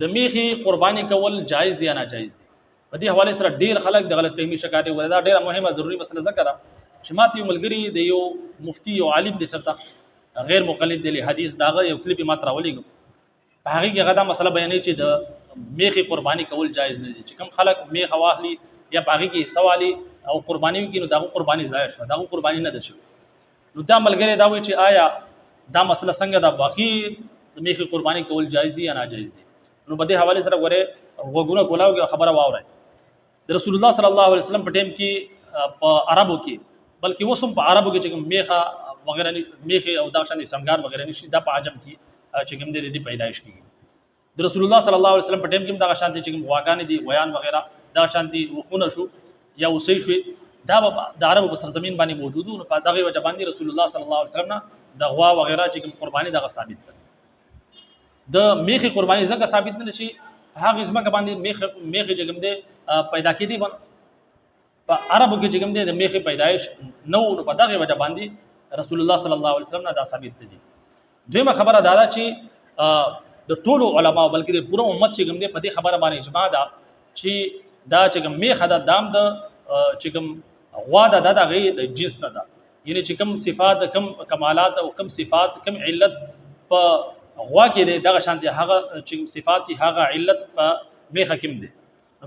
د میخي قرباني کول جایز دي یا ناجایز دي؟ په دې حواله سره ډیر خلک د غلط فهمي شکایت وردا ډیره مهمه ضروری مسله ذکر چې ماته یو ملګری د یو مفتی او عالم د چرته غیر مقلد دی حدیث داغه یو کلیپ ما تر ولېګم په هغه کې غدا مسله بیانې چې د میخي قرباني کول جایز نه دي چې کوم خلک میخ واخلي یا باغی کې سوالي او قرباني وکړي نو داغه قرباني ضایع شو داغه قرباني نه ده شو نو دا ملګری دا وایي چې آیا دا مسله څنګه دا واقعي میخي قرباني کول جایز دي یا ناجایز دي؟ نو په دې حواله سره غوړې وګونه کولاو خبره واورئ د رسول الله صلی الله علیه وسلم په ټیم کې په عربو کې بلکې وسم په عربو کې چې میخه وغیرہ میخه او دا شان سنگار وغیرہ نشي دا په عجم کې چې کوم د پیدایش کیږي د رسول الله صلی الله علیه وسلم په ټیم کې دا شانتي چې واګان دي ویان وغیرہ دا شانتي وخونه شو یا وسې شو دا د عربو په سرزمین باندې موجودو نو په دغه وجه باندې رسول الله صلی الله علیه وسلم نه د غوا وغیرہ چې کوم قرباني دغه ثابت ده د میخي قرباني ځکه ثابت نه شي هغه ځمکه باندې میخي چې کوم دی پیدا کیدی په عربو کې چې کوم دی د میخي پیدایش نو په دغه وجه باندې رسول الله صلی الله علیه وسلم نه دا ثابت دي دویمه خبره دا ده چې د ټولو علما بلکې د پوره امت چې کوم دی په دې خبره باندې اجماع ده چې دا چې کوم میخه دا دام د چې کوم غوا د دغه د جنس نه ده یعنی چې کوم صفات کوم کمالات او کوم صفات کوم علت په غوا کې دغه شانتي هغه چې صفات هغه علت په میخه کې دي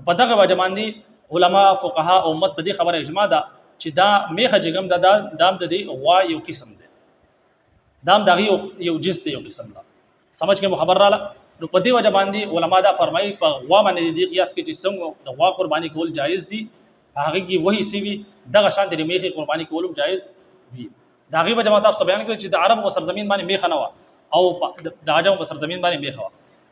په دغه وجه باندې علما فقها او امت په دې خبره اجماع ده چې دا میخه چې کوم د دام د غوا یو قسم دی دام دغه یو جنس دی یو قسم ده سمجھ کې خبر رااله نو په دې وجه باندې علما دا فرمایي په غوا باندې د قیاس کې چې څنګه د غوا قرباني کول جایز دي هغه کې وਹੀ سی وی دغه شان د میخي قرباني کولم جایز وي دا غي وجه تاسو ته بیان کړی چې د عرب او سرزمین باندې میخه نه و او د عجم په سرزمین باندې میخه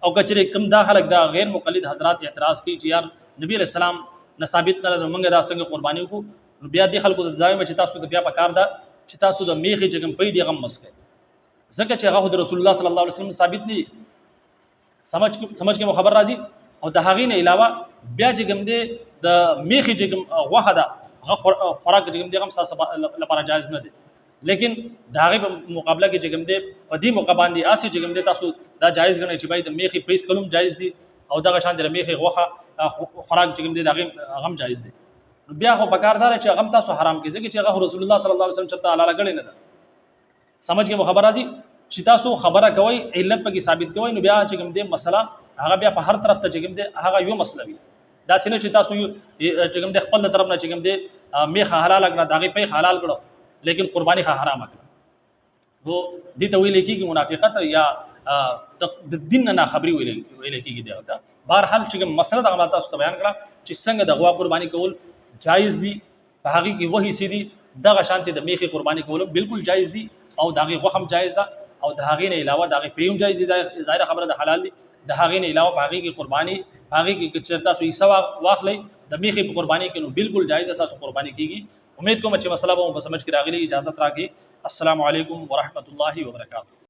او کچره کوم دا خلک دا غیر مقلد حضرات اعتراض کوي چې یار نبی علیہ السلام نه ثابت نه موږ دا څنګه قرباني وکړو بیا د خلکو د ځای چې تاسو د بیا په کار دا چې تاسو د میخي چې کوم پي دی غم مسکه ځکه چې هغه د رسول الله صلی الله علیه وسلم ثابت نه سمجھ کې خبر راځي او د هغې نه علاوه بیا چې کوم دی د میخي چې کوم غوښه ده خوراک چې کوم دی غم ساسه لپاره جایز نه دی لیکن د هغې په مقابله کې چې کوم دی په دې موقع باندې اسې چې کوم دی تاسو دا جایز ګڼئ چې باید د میخي پیس کولم جایز دي او دغه شان د میخي غوښه خوراک چې کوم دی د هغې غم جایز دی نو بیا خو پکار دا چې هغه تاسو حرام کړئ ځکه چې هغه رسول الله صلی الله علیه وسلم چرته حلاله کړې نه ده سمجھ کې خبر راځي چې تاسو خبره کوئ علت پکې ثابت کوئ نو بیا چې کوم دی مسله هغه بیا په هر طرف ته چې کوم دی هغه یو مسله وي دا څنګه چې تاسو چې کوم دی خپل طرف نه چې کوم دی میخه حلال کړه دغه په حلال کړو لیکن قربانی خا حرام کړه وو دې ته ویل کېږي منافقت یا د دین نه خبري ویل کېږي دا بهر حال چې مسله د غلطه تاسو بیان کړه چې څنګه د غوا قربانی کول جایز دي په هغه کې وਹੀ سي دي دغه شانتي د میخي قربانی کول بالکل جایز دي او دغه غوښم جایز ده او د هغې نه علاوه دغه پیوم جایز دي ظاهر خبره د حلال دي د هغې نه علاوه په هغې کې قربانی هغې کې چې تاسو یې سوا واخلئ د میخي په قربانی کې نو بالکل جایز اساس قربانی کیږي امید کوم چې مسله به مو سمجھ کې راغلي اجازه راکړئ السلام علیکم ورحمت الله وبرکاته